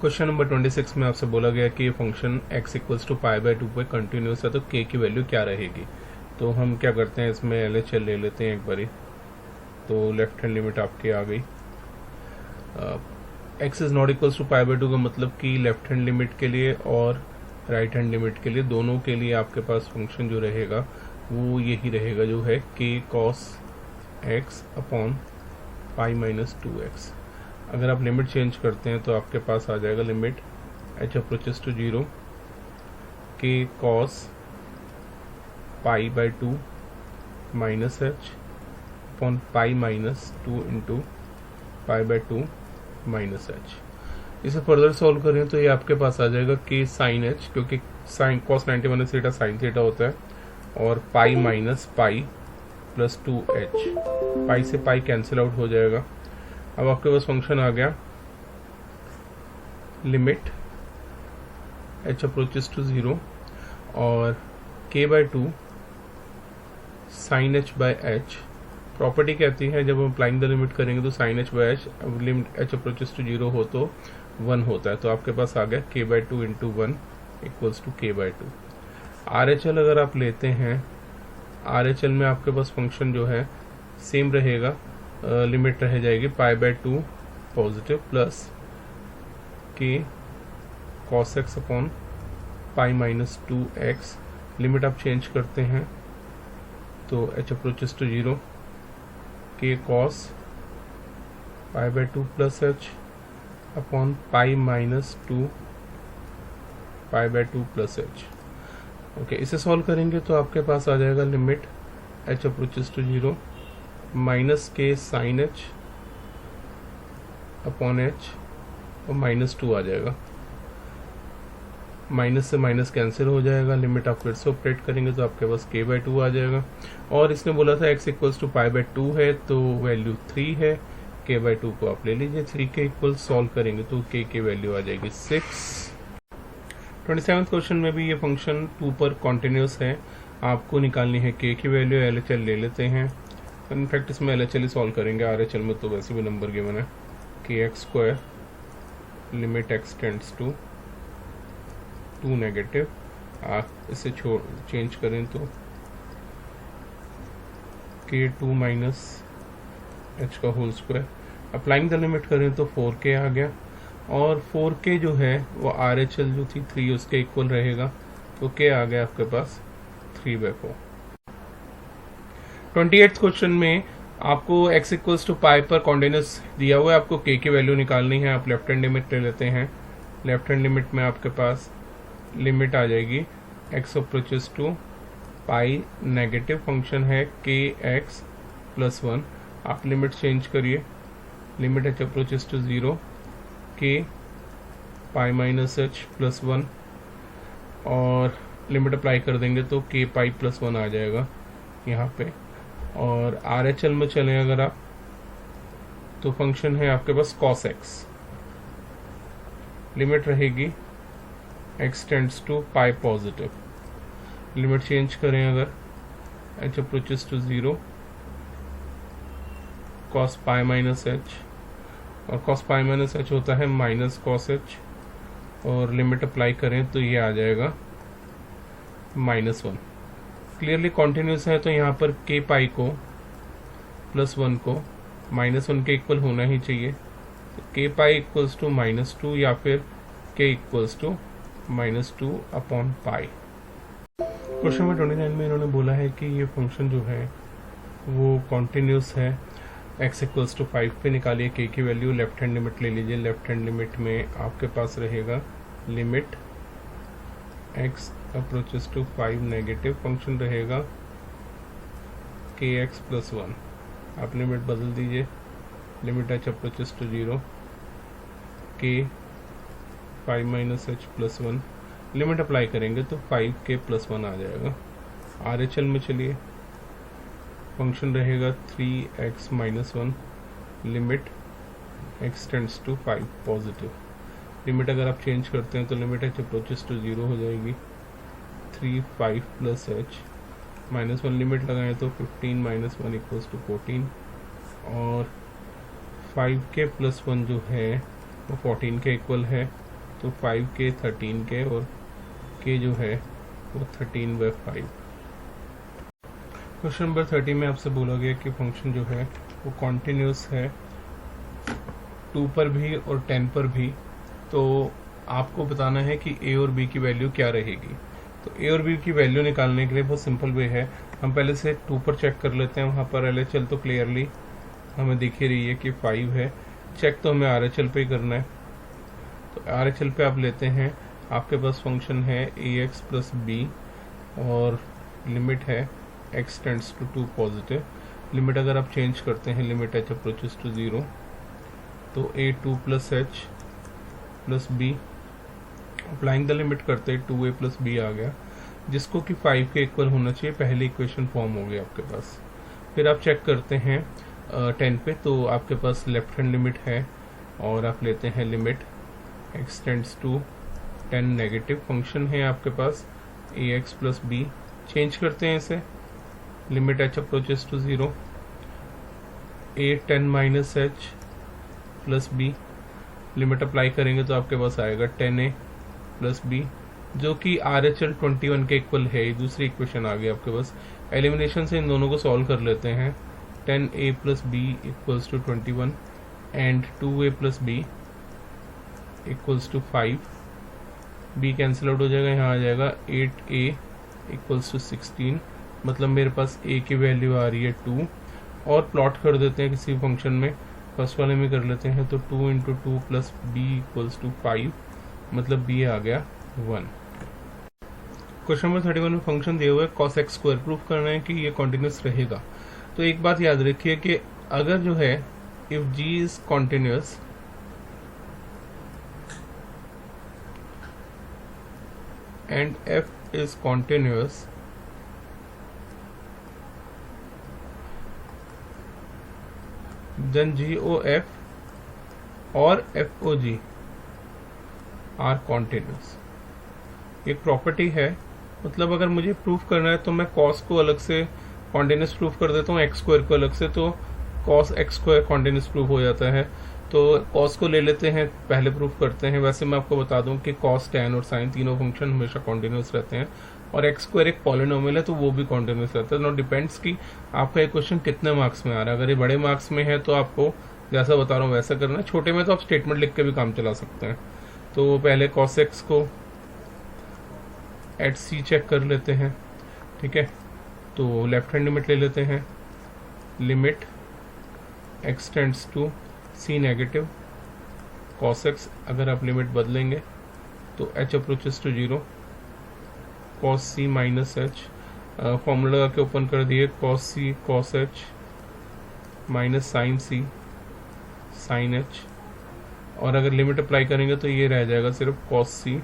Question number 26 में आपसे बोला गया कि ये function x equals to pi by 2 पे कंटिन्यूस है, तो k की वैल्यू क्या रहेगी। तो हम क्या करते हैं, इसमें LHL ले लेते हैं एक बारी। तो लेफ्ट हैंड लिमिट आपकी आ गई। x is not equals to pi by 2 का मतलब कि लेफ्ट हैंड लिमिट के लिए और राइट हैंड लिमिट के लिए, दोनों के लिए आपके पास फंक्शन जो रहेगा वो यही रहेगा, जो है k cos x upon pi minus 2x। अगर आप लिमिट चेंज करते हैं तो आपके पास आ जाएगा limit h approaches to 0 k cos pi by 2 minus h upon pi minus 2 into pi by 2 minus h। इसे फर्दर सॉल्व करें तो ये आपके पास आ जाएगा k साइन h, क्योंकि sine cos 90 minus theta sine theta होता है, और pi minus pi plus 2h। पाई से पाई कैंसिल आउट हो जाएगा। अब आपके पास फंक्शन आ गया लिमिट h अप्रोचेस टू 0 और k by 2 sine h by h। Property कहती है जब हम अप्लाइंग द लिमिट करेंगे तो sine h by h, limit h approaches to 0 हो तो 1 होता है। तो आपके पास आ गया k by 2 into 1 equals to k by 2। RHL अगर आप लेते हैं, RHL में आपके पास फंक्शन जो है सेम रहेगा, लिमिट रह जाएगी pi by 2 positive plus k cos x upon pi minus 2x। Limit आप चेंज करते हैं तो h approaches to 0 k cos pi by 2 plus h upon pi minus 2 pi by 2 plus h। Okay, इसे solve करेंगे तो आपके पास आ जाएगा limit h approaches to 0 minus k sine h upon h और माइनस 2 आ जाएगा। माइनस से माइनस कैंसिल हो जाएगा। लिमिट आप फिर से ऑपरेट करेंगे तो आपके पास k बाई 2 आ जाएगा। और इसने बोला था x equals to pi by 2 है, तो वैल्यू 3 है। k बाई 2 को आप ले लीजिए। 3 के इक्वल सॉल्व करेंगे तो k की वैल्यू आ जाएगी 6। 27th क्वेश्चन में भी ये फंक्शन 2 पर कॉन्टिन्यूस है। आपको निकालनी है k की वैल्यू। LHL ले लेते हैं। इनफैक्ट इसमें LHL ही सॉल्व करेंगे, RHL में तो वैसे भी नंबर गिवन है। kx square limit x tends to 2 negative. आप इसे चेंज करें तो k2 माइनस h का whole square. Applying the limit करें तो 4k आ गया, और 4k जो है वो RHL जो थी 3 उसके इक्वल रहेगा, तो k आ गया आपके पास 3/4। 28th क्वेश्चन में आपको x इक्वल्स टू पाई पर कॉन्टिन्यूस दिया हुआ है, आपको k की वैल्यू निकालनी है। आप लेफ्ट हैंड लिमिट ले लेते हैं। लेफ्ट हैंड लिमिट में आपके पास लिमिट आ जाएगी x approaches to pi, negative function है kx प्लस 1। आप लिमिट चेंज करिए। Limit h approaches to 0 k pi minus h plus 1, और लिमिट अप्लाई कर देंगे तो k पाई प्लस 1 आ जाएगा यहाँ पे। और RHL में चलें अगर आप, तो फंक्शन है आपके पास cos x। लिमिट रहेगी x tends to pi positive. Limit change करें अगर, h approaches to 0 cos pi minus h, और cos पाई माइनस h होता है माइनस cos h, और लिमिट अप्लाई करें तो ये आ जाएगा -1। क्लियरली कॉन्टिन्यूस है तो यहाँ पर k पाई को प्लस 1 को -1 के इक्वल होना ही चाहिए। तो k पाई इक्वल्स टू -2 या फिर k equals to -2 upon pi. Question number 29 में इन्होंने बोला है कि ये फंक्शन जो है वो कॉन्टिन्यूस है। x इक्वल्स टू 5 पे निकालिए k की वैल्यू। लेफ्ट हैंड लिमिट ले लीजिए। लेफ्ट हैंड लिमिट में आपके पास रहेगा limit x approaches to 5, negative function रहेगा kx प्लस 1। आप लिमिट बदल दीजिए। Limit h approaches to 0 k 5 minus h plus 1। Limit apply करेंगे तो 5k प्लस 1 आ जाएगा। RHL में चलिए, फंक्शन रहेगा 3x minus 1। Limit x tends to 5 positive. Limit अगर आप चेंज करते हैं तो लिमिट h अप्रोचेस टू 0 हो जाएगी 3 5 प्लस h -1। लिमिट लगाएं तो 15 माइनस 1 इक्वल्स टू 14, और 5k प्लस 1 जो है वो 14 के इक्वल है, तो 5k 13k और k जो है वो 13/5। क्वेश्चन नंबर 30 में आपसे बोला गया कि फंक्शन जो है वो कॉन्टिन्यूस है 2 पर भी और 10 पर भी। तो आपको बताना है कि a और b की वैल्यू क्या रहेगी। तो a और b की वैल्यू निकालने के लिए बहुत सिंपल वे है, हम पहले से 2 पर चेक कर लेते हैं। वहाँ पर LHL तो क्लियरली हमें दिख ही रही है कि 5 है, चेक तो हमें RHL पे ही करना है। तो RHL पे आप लेते हैं, आपके पास फंक्शन है ax प्लस b और लिमिट है x tends to 2 positive. Limit अगर आप चेंज करते हैं, लिमिट h अप्रोचेस टू 0, तो a2 plus h plus b, applying the limit करते हैं 2a प्लस b आ गया, जिसको कि 5 के इक्वल होना चाहिए। पहली इक्वेशन फॉर्म हो गया आपके पास। फिर आप चेक करते हैं 10 पे, तो आपके पास लेफ्ट हैंड लिमिट है और आप लेते हैं limit x tends to 10 negative. Function है आपके पास ax प्लस b, चेंज करते हैं इसे, limit h approaches to 0, a 10 minus h plus b, limit apply करेंगे तो आपके पास आएगा 10a प्लस b, जो कि RHL 21 के इक्वल है। दूसरी इक्वेशन आ गई आपके पास। एलिमिनेशन से इन दोनों को सॉल्व कर लेते हैं। 10a plus b equals to 21 and 2a plus b equals to 5। b cancel out हो जाएगा, यहाँ आ जाएगा 8a इक्वल्स टू 16, मतलब मेरे पास a की वैल्यू आ रही है 2। और प्लॉट कर देते हैं किसी फंक्शन में, फर्स्ट वाले में कर लेते हैं, तो 2 into 2 plus b equals to 5, मतलब b आ गया 1। क्वेश्चन नंबर 31 में फंक्शन दिया हुआ है cos x स्क्वायर, प्रूफ करना है कि ये कॉन्टिन्यूस रहेगा। तो एक बात याद रखिए कि अगर जो है if g is continuous and f is continuous, then GOF और FOG आर कॉन्टिन्यूस। एक प्रॉपर्टी है, मतलब अगर मुझे प्रूफ करना है तो मैं cos को अलग से कॉन्टिन्यूस प्रूफ कर देता हूँ, x स्क्वायर को अलग से, तो cos x square continuous proof हो जाता है। तो cos को ले लेते हैं, पहले प्रूफ करते हैं। वैसे मैं आपको बता दूं कि cos, tan और sin तीनों फंक्शन हमेशा कॉन्टिन्यूस रहते हैं, और x स्क्वायर एक पॉलिनोमियल है तो वो भी कॉन्टिन्यूस रहता है। नो डिपेंड्स कि आपका एक क्वेश्चन कितने मार्क्स में आ रहा है। अगर ये बड़े मार्क्स में है तो आपको जैसा बता रहा हूँ वैसा करना है, छोटे में तो आप स्टेटमेंट लिख के भी काम चला सकते हैं। तो पहले cos x को एट c चेक कर लेते हैं, ठीक है। तो लेफ्ट हैंड लिमिट ले लेते हैं, limit x tends to c negative cos x, अगर आप लिमिट बदलेंगे तो h approaches to 0, cos c minus h, formula लगा के ओपन कर दिए, cos c cos h minus sin c sin h, और अगर लिमिट अप्लाई करेंगे तो ये रह जाएगा सिर्फ cos c,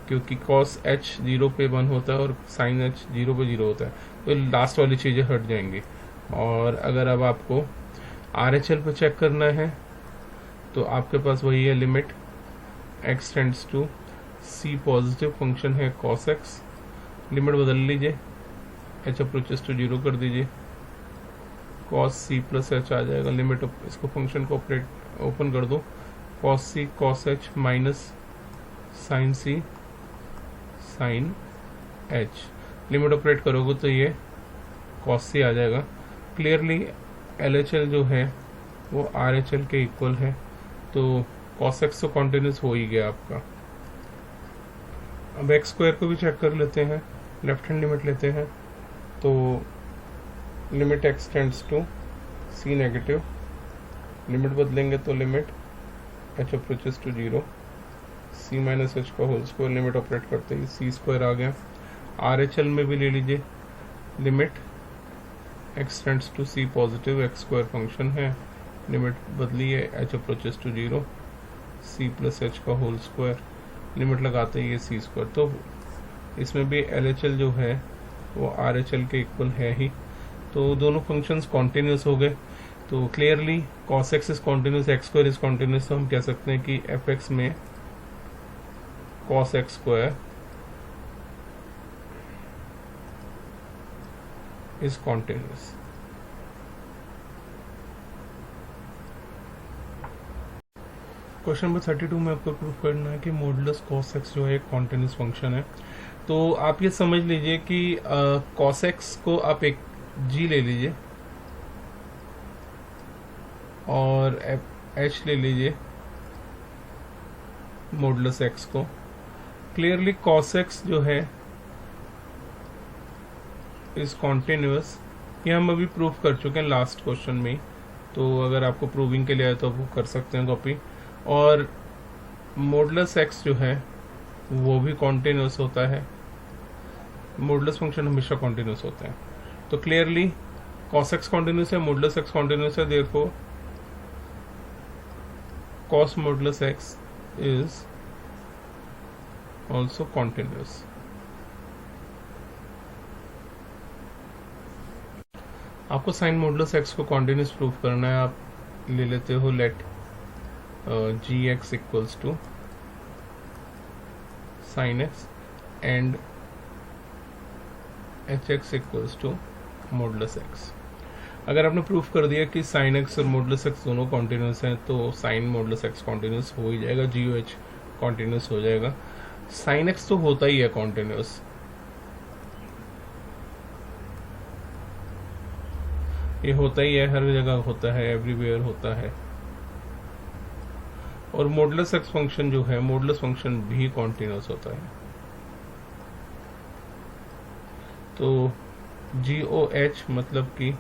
क्योंकि cos h 0 पे 1 होता है और sin h 0 पे 0 होता है, तो लास्ट वाली चीज़ें हट जाएंगी। और अगर अब आपको RHL पे चेक करना है तो आपके पास वही है, limit x tends to c positive, function है cos x, लिमिट बदल लीजिए, h अप्रोचेस टू 0 कर दीजिए, cos c प्लस h आ जाएगा। लिमिट इसको फंक्शन को ओपन कर दो, cos c cos h minus sin c sin h, limit operate करोगे तो ये cos c आ जाएगा। क्लियरली LHL जो है वो RHL के इक्वल है, तो cos x तो कॉन्टिन्यूस हो ही गया आपका। अब x स्क्वायर को भी चेक कर लेते हैं, लेफ्ट हैंड लिमिट लेते हैं, तो limit x tends to c negative, limit बदलेंगे तो limit h approaches to 0, c minus h का होल स्क्वायर, लिमिट ऑपरेट करते ही c स्क्वायर आ गया। RHL में भी ले लीजिए, limit x tends to c positive, x square function है, लिमिट बदली है, h approaches to 0, c plus h का होल स्क्वायर, लिमिट लगाते ही ये c स्क्वायर। तो इसमें भी LHL जो है वो RHL के इक्वल है ही, तो दोनों फंक्शंस कॉन्टिन्यूस हो गए। तो clearly cos x is continuous, x square is continuous, तो हम कह सकते हैं कि fx में cos x square is continuous. Question number 32 में आपको प्रूफ करना है कि मॉडुलस cos x जो है एक कॉन्टिन्यूस फंक्शन है। तो आप ये समझ लीजिए कि cos x को आप एक g ले लीजिए और h ले लीजिए मॉडुलस x को। क्लियरली cos x जो है इज कॉन्टिन्यूस, ये हम अभी प्रूफ कर चुके हैं लास्ट क्वेश्चन में। तो अगर आपको प्रूविंग के लिए आए तो आप वो कर सकते हैं कॉपी। और मॉडुलस x जो है वो भी कॉन्टिन्यूस होता है, मॉडुलस फंक्शन हमेशा कॉन्टिन्यूस होते हैं। तो क्लियरली cos x कॉन्टिन्यूस है, मॉडुलस x कॉन्टिन्यूस है, therefore cos modulus x is also continuous. आपको साइन मॉडुलस x को कॉन्टिन्यूस प्रूफ करना है। आप ले लेते हो let g x equals to sine x and h x equals to modulus x. अगर आपने प्रूफ कर दिया कि साइन एक्स और मॉडुलस एक्स दोनों कॉन्टिन्यूस हैं तो साइन मॉडुलस एक्स कॉन्टिन्यूस हो ही जाएगा, जी ओ एच कॉन्टिन्यूस हो जाएगा। साइन एक्स तो होता ही है कॉन्टिन्यूस, ये होता ही है, हर जगह होता है, एवरीवेयर होता है। और मॉडुलस एक्स फंक्शन जो है, मॉडुलस फंक्शन भी कॉन्टिन्यूस होता है। तो जी ओ एच मतलब कि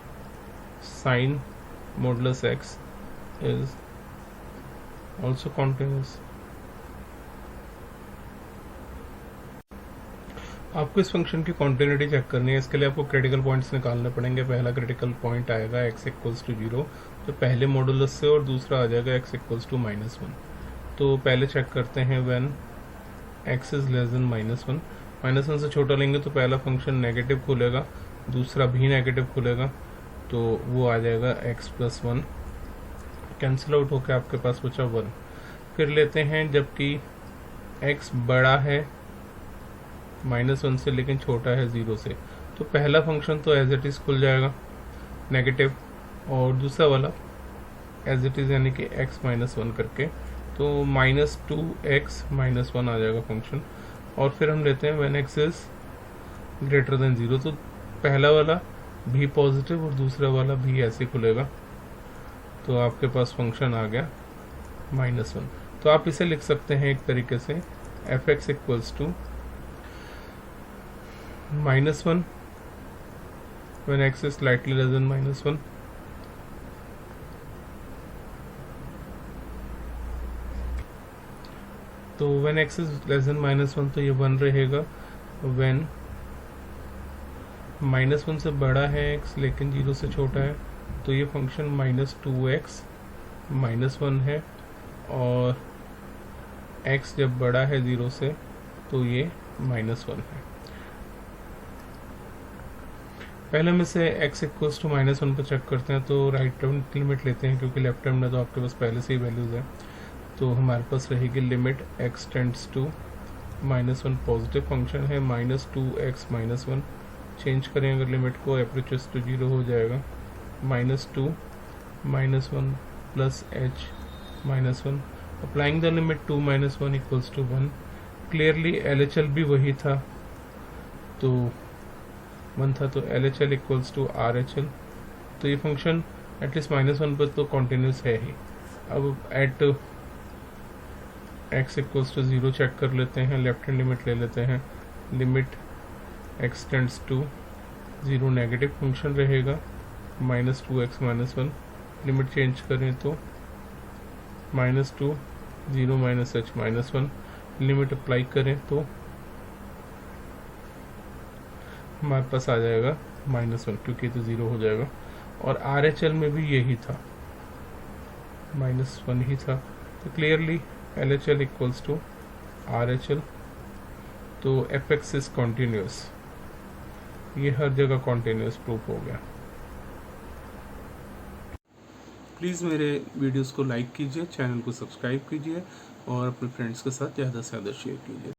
sine modulus x is also continuous. आपको इस फंक्शन की कॉन्टिन्यूटी चेक करनी है। इसके लिए आपको क्रिटिकल पॉइंट्स निकालने पड़ेंगे। पहला क्रिटिकल पॉइंट आएगा x इक्वल्स टू 0, तो पहले मॉडुलस से, और दूसरा आ जाएगा x इक्वल्स टू -1। तो पहले चेक करते हैं when x is less than -1। -1 से छोटा लेंगे तो पहला फंक्शन नेगेटिव खुलेगा, दूसरा भी नेगेटिव खुलेगा, तो वो आ जाएगा x + 1, कैंसिल आउट होकर आपके पास बचा 1। फिर लेते हैं जबकि x बड़ा है -1 से लेकिन छोटा है 0 से, तो पहला फंक्शन तो एज इट इज खुल जाएगा नेगेटिव, और दूसरा वाला एज इट इज यानी कि x -1 करके, तो -2x -1 आ जाएगा फंक्शन। और फिर हम लेते हैं when x is greater than 0, तो पहला वाला भी पॉजिटिव और दूसरा वाला भी ऐसे खुलेगा, तो आपके पास फंक्शन आ गया -1। तो आप इसे लिख सकते हैं एक तरीके से f(x) equals to -1 when x is slightly less than -1, तो when x is less than -1 तो ये 1 रहेगा। when -1 से बड़ा है x लेकिन 0 से छोटा है तो ये फंक्शन -2x -1 है, और x जब बड़ा है 0 से तो ये -1 है। पहले हम इसे x इक्वल्स टू -1 पर चेक करते हैं, तो राइट हैंड लिमिट लेते हैं क्योंकि लेफ्ट हैंड में तो आपके पास पहले से ही वैल्यूज है। तो हमारे पास रहेगी limit x tends to -1, positive function है, -2x -1। चेंज करें अगर लिमिट को, अप्रोचेस टू 0 हो जाएगा, -2 -1 plus h -1। Applying the limit 2 -1 equals to 1। Clearly LHL भी वही था, तो 1 था, तो LHL इक्वल्स टू RHL। तो ये फंक्शन एटलीस्ट -1 पर तो कॉन्टिन्यूस है ही। अब at x equals to 0 check कर लेते हैं, लेफ्ट हैंड लिमिट ले लेते हैं, limit x tends to 0 negative function रहेगा, -2x -1। लिमिट चेंज करें तो -2 0 -h -1। लिमिट अप्लाई करें तो हमारे पास आ जाएगा -1, क्योंकि तो 0 हो जाएगा। और RHL में भी यही था, -1 ही था। तो clearly LHL equals to RHL। तो fx इज कॉन्टिन्यूस, ये हर जगह कॉन्टिन्यूस प्रूफ हो गया। प्लीज़ मेरे वीडियोस को लाइक कीजिए, चैनल को सब्सक्राइब कीजिए और अपने फ्रेंड्स के साथ ज़्यादा से ज़्यादा शेयर कीजिए।